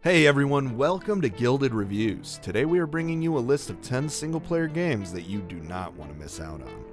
Hey everyone, welcome to Gilded Reviews. Today we are bringing you a list of 10 single-player games that you do not want to miss out on.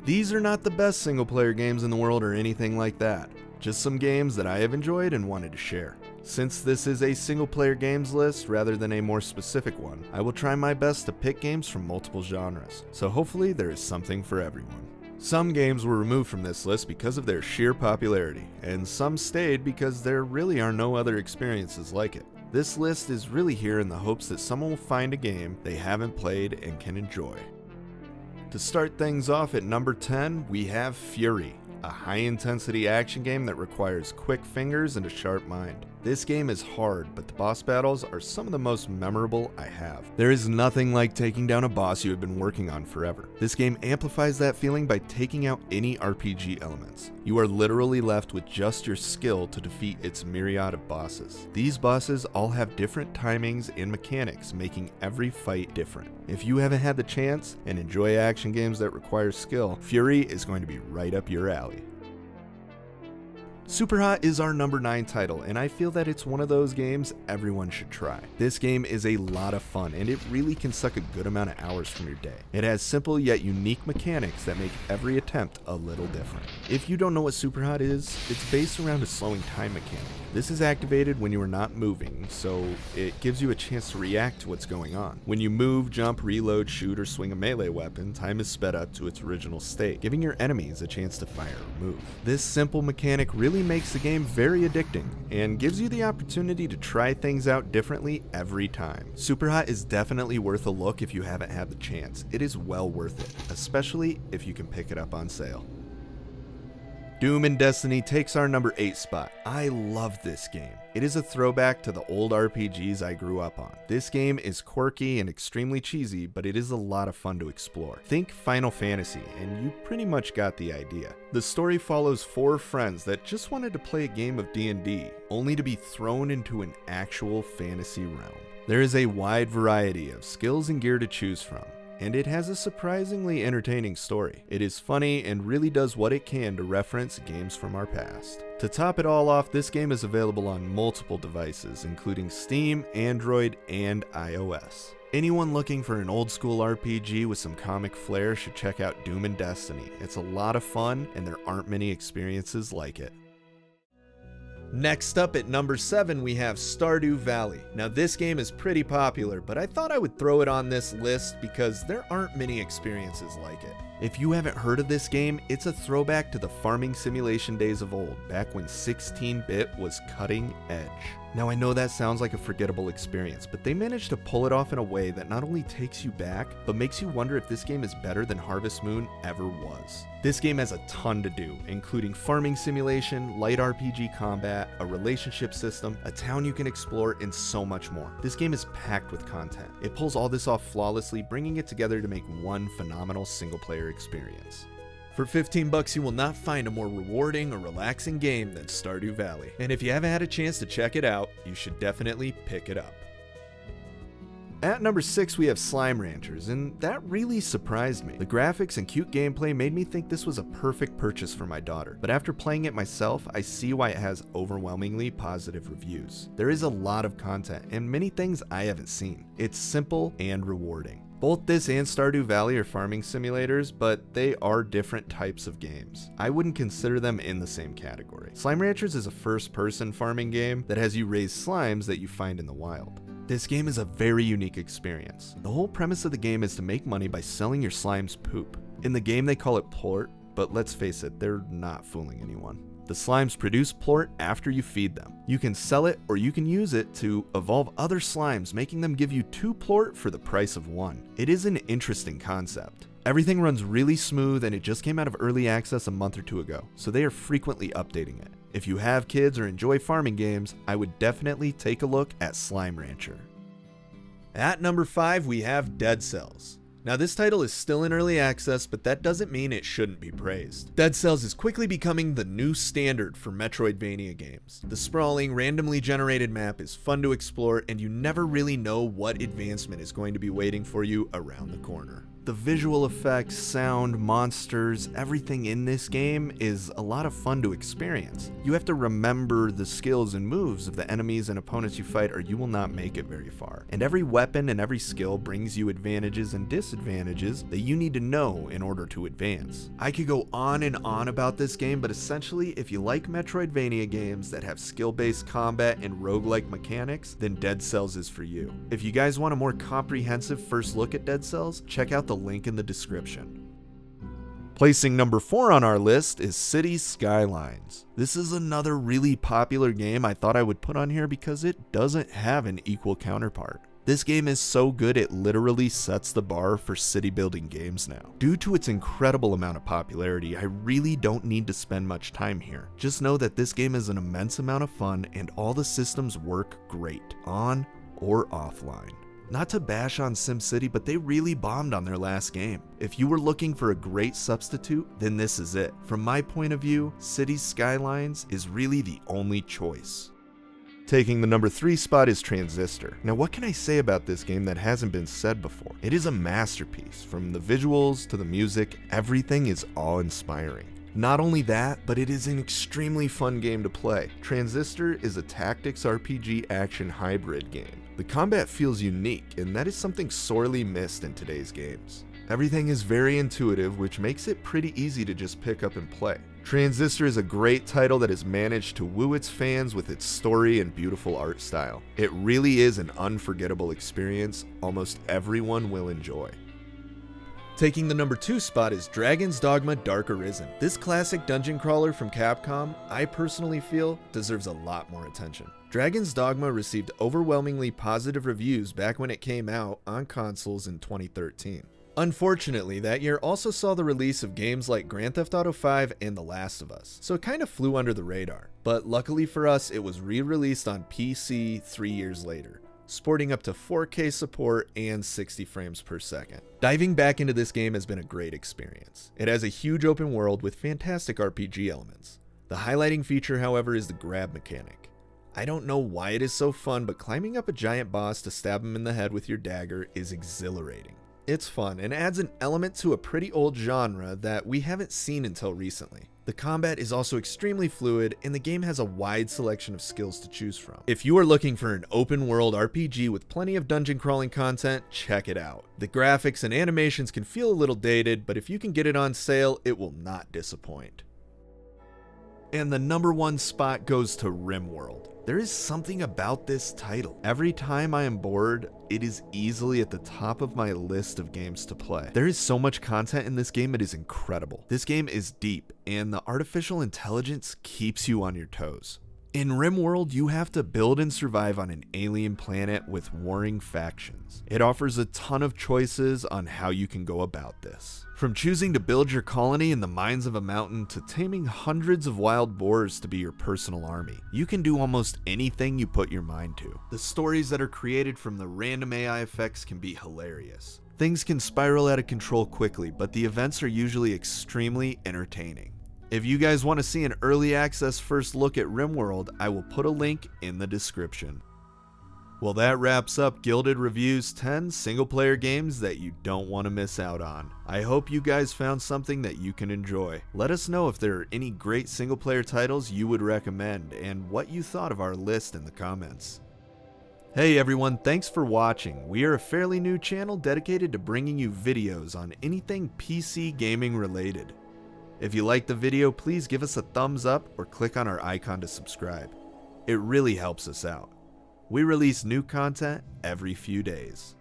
These are not the best single-player games in the world or anything like that, just some games that I have enjoyed and wanted to share. Since this is a single-player games list rather than a more specific one, I will try my best to pick games from multiple genres, so hopefully there is something for everyone. Some games were removed from this list because of their sheer popularity, and some stayed because there really are no other experiences like it. This list is really here in the hopes that someone will find a game they haven't played and can enjoy. To start things off at number 10, we have Fury, a high-intensity action game that requires quick fingers and a sharp mind. This game is hard, but the boss battles are some of the most memorable I have. There is nothing like taking down a boss you have been working on forever. This game amplifies that feeling by taking out any RPG elements. You are literally left with just your skill to defeat its myriad of bosses. These bosses all have different timings and mechanics, making every fight different. If you haven't had the chance and enjoy action games that require skill, Fury is going to be right up your alley. Superhot is our number 9 title, and I feel that it's one of those games everyone should try. This game is a lot of fun, and it really can suck a good amount of hours from your day. It has simple yet unique mechanics that make every attempt a little different. If you don't know what Superhot is, it's based around a slowing time mechanic. This is activated when you are not moving, so it gives you a chance to react to what's going on. When you move, jump, reload, shoot, or swing a melee weapon, time is sped up to its original state, giving your enemies a chance to fire or move. This simple mechanic really makes the game very addicting and gives you the opportunity to try things out differently every time. Superhot is definitely worth a look if you haven't had the chance. It is well worth it, especially if you can pick it up on sale. Doom and Destiny takes our number 8 spot. I love this game. It is a throwback to the old RPGs I grew up on. This game is quirky and extremely cheesy, but it is a lot of fun to explore. Think Final Fantasy, and you pretty much got the idea. The story follows 4 friends that just wanted to play a game of D&D, only to be thrown into an actual fantasy realm. There is a wide variety of skills and gear to choose from, and it has a surprisingly entertaining story. It is funny and really does what it can to reference games from our past. To top it all off, this game is available on multiple devices, including Steam, Android, and iOS. Anyone looking for an old school RPG with some comic flair should check out Doom and Destiny. It's a lot of fun, and there aren't many experiences like it. Next up at number 7, we have Stardew Valley. Now this game is pretty popular, but I thought I would throw it on this list because there aren't many experiences like it. If you haven't heard of this game, it's a throwback to the farming simulation days of old, back when 16-bit was cutting edge. Now I know that sounds like a forgettable experience, but they managed to pull it off in a way that not only takes you back, but makes you wonder if this game is better than Harvest Moon ever was. This game has a ton to do, including farming simulation, light RPG combat, a relationship system, a town you can explore, and so much more. This game is packed with content. It pulls all this off flawlessly, bringing it together to make one phenomenal single-player experience. For $15, you will not find a more rewarding or relaxing game than Stardew Valley. And if you haven't had a chance to check it out, you should definitely pick it up. At number 6, we have Slime Ranchers, and that really surprised me. The graphics and cute gameplay made me think this was a perfect purchase for my daughter, but after playing it myself, I see why it has overwhelmingly positive reviews. There is a lot of content, and many things I haven't seen. It's simple and rewarding. Both this and Stardew Valley are farming simulators, but they are different types of games. I wouldn't consider them in the same category. Slime Ranchers is a first-person farming game that has you raise slimes that you find in the wild. This game is a very unique experience. The whole premise of the game is to make money by selling your slime's poop. In the game they call it plort, but let's face it, they're not fooling anyone. The slimes produce plort after you feed them. You can sell it or you can use it to evolve other slimes, making them give you 2 plort for the price of 1. It is an interesting concept. Everything runs really smooth, and it just came out of early access a month or 2 ago, so they are frequently updating it. If you have kids or enjoy farming games, I would definitely take a look at Slime Rancher. At number 5, we have Dead Cells. Now this title is still in early access, but that doesn't mean it shouldn't be praised. Dead Cells is quickly becoming the new standard for Metroidvania games. The sprawling, randomly generated map is fun to explore, and you never really know what advancement is going to be waiting for you around the corner. The visual effects, sound, monsters, everything in this game is a lot of fun to experience. You have to remember the skills and moves of the enemies and opponents you fight or you will not make it very far. And every weapon and every skill brings you advantages and disadvantages that you need to know in order to advance. I could go on and on about this game, but essentially if you like Metroidvania games that have skill-based combat and roguelike mechanics, then Dead Cells is for you. If you guys want a more comprehensive first look at Dead Cells, check out the link in the description. Placing number 4 on our list is Cities Skylines. This is another really popular game I thought I would put on here because it doesn't have an equal counterpart. This game is so good it literally sets the bar for city building games now. Due to its incredible amount of popularity, I really don't need to spend much time here. Just know that this game is an immense amount of fun and all the systems work great, on or offline. Not to bash on SimCity, but they really bombed on their last game. If you were looking for a great substitute, then this is it. From my point of view, Cities Skylines is really the only choice. Taking the number 3 spot is Transistor. Now what can I say about this game that hasn't been said before? It is a masterpiece. From the visuals to the music, everything is awe-inspiring. Not only that, but it is an extremely fun game to play. Transistor is a tactics RPG action hybrid game. The combat feels unique, and that is something sorely missed in today's games. Everything is very intuitive, which makes it pretty easy to just pick up and play. Transistor is a great title that has managed to woo its fans with its story and beautiful art style. It really is an unforgettable experience almost everyone will enjoy. Taking the number 2 spot is Dragon's Dogma Dark Arisen. This classic dungeon crawler from Capcom, I personally feel, deserves a lot more attention. Dragon's Dogma received overwhelmingly positive reviews back when it came out on consoles in 2013. Unfortunately, that year also saw the release of games like Grand Theft Auto 5 and The Last of Us, so it kind of flew under the radar. But luckily for us, it was re-released on PC 3 years later, sporting up to 4K support and 60 frames per second. Diving back into this game has been a great experience. It has a huge open world with fantastic RPG elements. The highlighting feature, however, is the grab mechanic. I don't know why it is so fun, but climbing up a giant boss to stab him in the head with your dagger is exhilarating. It's fun and adds an element to a pretty old genre that we haven't seen until recently. The combat is also extremely fluid, and the game has a wide selection of skills to choose from. If you are looking for an open world RPG with plenty of dungeon crawling content, check it out. The graphics and animations can feel a little dated, but if you can get it on sale, it will not disappoint. And the number 1 spot goes to RimWorld. There is something about this title. Every time I am bored, it is easily at the top of my list of games to play. There is so much content in this game, it is incredible. This game is deep, and the artificial intelligence keeps you on your toes. In RimWorld, you have to build and survive on an alien planet with warring factions. It offers a ton of choices on how you can go about this. From choosing to build your colony in the mines of a mountain to taming hundreds of wild boars to be your personal army, you can do almost anything you put your mind to. The stories that are created from the random AI effects can be hilarious. Things can spiral out of control quickly, but the events are usually extremely entertaining. If you guys want to see an early access first look at RimWorld, I will put a link in the description. Well, that wraps up Gilded Reviews 10 single-player games that you don't want to miss out on. I hope you guys found something that you can enjoy. Let us know if there are any great single-player titles you would recommend and what you thought of our list in the comments. Hey everyone, thanks for watching. We are a fairly new channel dedicated to bringing you videos on anything PC gaming related. If you liked the video, please give us a thumbs up or click on our icon to subscribe. It really helps us out. We release new content every few days.